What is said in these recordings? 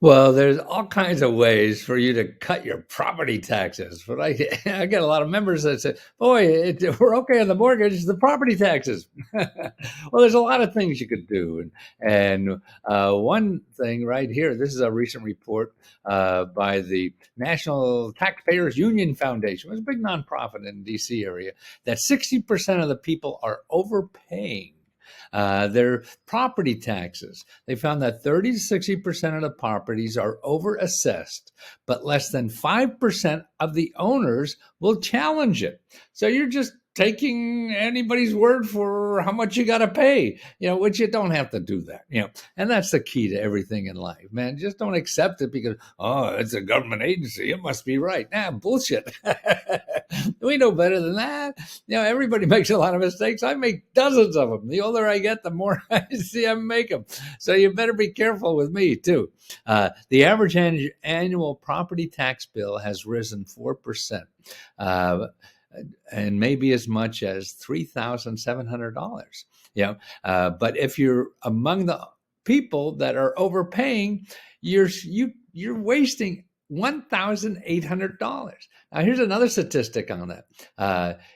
Well, there's all kinds of ways for you to cut your property taxes. But I get a lot of members that say, boy, we're okay on the mortgage, it's the property taxes. Well, there's a lot of things you could do. And one thing right here, this is a recent report by the National Taxpayers Union Foundation. It's a big nonprofit in the DC area, that 60% of the people are overpaying their property taxes. They found that 30 to 60% of the properties are overassessed, but less than 5% of the owners will challenge it. So you're just taking anybody's word for how much you got to pay, which you don't have to do that. And that's the key to everything in life, man. Just don't accept it because, oh, it's a government agency, it must be right. Nah, bullshit. We know better than that. Everybody makes a lot of mistakes. I make dozens of them. The older I get, the more I see I make them. So you better be careful with me too. The average annual property tax bill has risen 4%. And maybe as much as $3,700. But if you're among the people that are overpaying, you're wasting $1,800. Now, here's another statistic on that.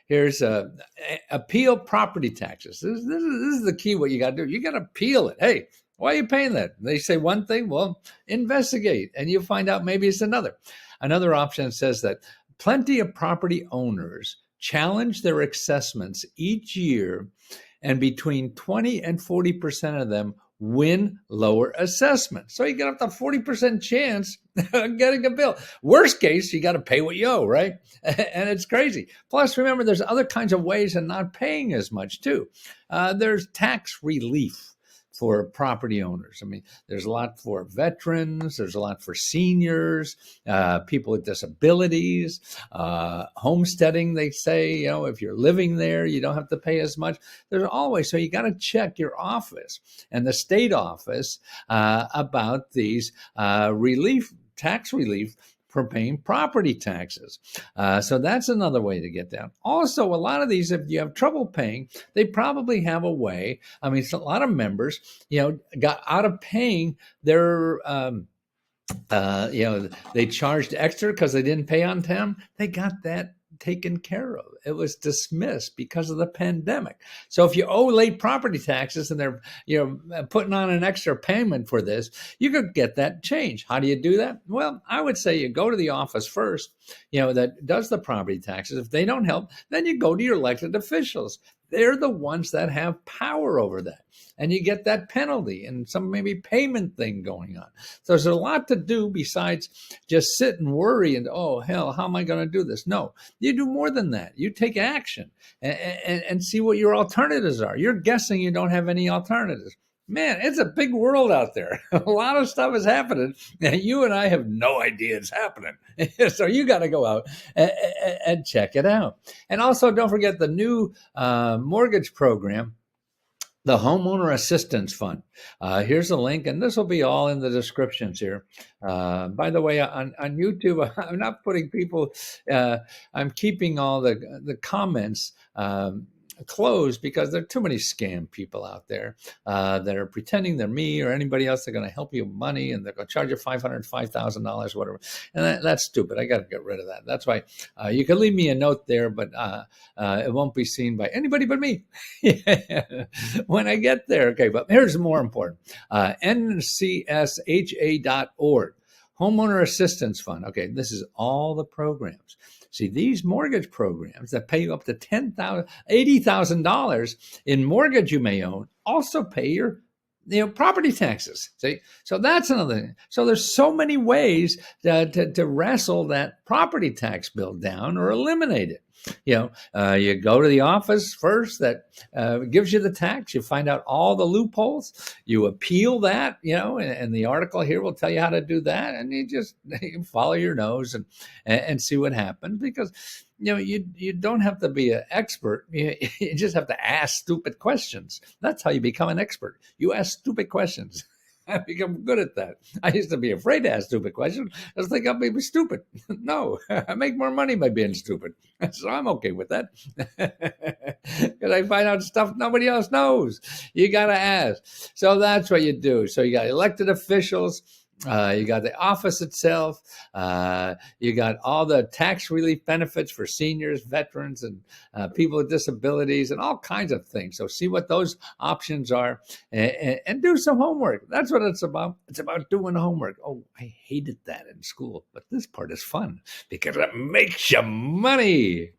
Here's appeal property taxes. This is the key. What you got to do, you got to appeal it. Hey, why are you paying that? They say one thing. Well, investigate, and you'll find out maybe it's another. Another option says that plenty of property owners challenge their assessments each year, and between 20 and 40% of them win lower assessment. So you get up to 40% chance of getting a bill. Worst case, you got to pay what you owe, right? And it's crazy. Plus, remember, there's other kinds of ways of not paying as much too. There's tax relief for property owners. I mean, there's a lot for veterans, there's a lot for seniors, people with disabilities, homesteading, they say, if you're living there, you don't have to pay as much. There's always, so you got to check your office and the state office about these tax relief for paying property taxes. So that's another way to get down. Also, a lot of these, if you have trouble paying, they probably have a way. I mean, a lot of members, got out of paying their, they charged extra because they didn't pay on time. They got that taken care of. It was dismissed because of the pandemic. So if you owe late property taxes and they're putting on an extra payment for this, you could get that changed. How do you do that? Well, I would say you go to the office first, that does the property taxes. If they don't help, then you go to your elected officials. They're the ones that have power over that. And you get that penalty and some maybe payment thing going on. So there's a lot to do besides just sit and worry and, oh, hell, how am I going to do this? No, you do more than that. You take action and see what your alternatives are. You're guessing you don't have any alternatives. Man, it's a big world out there. A lot of stuff is happening, and you and I have no idea it's happening. So you got to go out and check it out. And also, don't forget the new mortgage program, the Homeowner Assistance Fund. Here's a link, and this will be all in the descriptions here. By the way, on YouTube, I'm not putting people, I'm keeping all the comments closed because there are too many scam people out there that are pretending they're me or anybody else. They're going to help you with money and they're going to charge you $500, $5,000, whatever. And that's stupid. I got to get rid of that. That's why you can leave me a note there, but it won't be seen by anybody but me when I get there. Okay, but here's more important. ncsha.org. Homeowner Assistance Fund. Okay, this is all the programs. See, these mortgage programs that pay you up to $10,000, $80,000 in mortgage you may own also pay your property taxes. See, so that's another thing. So there's so many ways to wrestle that property tax bill down or eliminate it. You go to the office first that gives you the tax. You find out all the loopholes. You appeal that, and the article here will tell you how to do that. And you follow your nose and see what happens because, you don't have to be an expert. You just have to ask stupid questions. That's how you become an expert. You ask stupid questions. I become good at that. I used to be afraid to ask stupid questions. I was thinking I'm maybe stupid. No, I make more money by being stupid. So I'm okay with that. Because I find out stuff nobody else knows. You got to ask. So that's what you do. So you got elected officials. You got the office itself. You got all the tax relief benefits for seniors, veterans, and people with disabilities, and all kinds of things. So see what those options are, and do some homework. That's what it's about. It's about doing homework. Oh, I hated that in school, but this part is fun because it makes you money.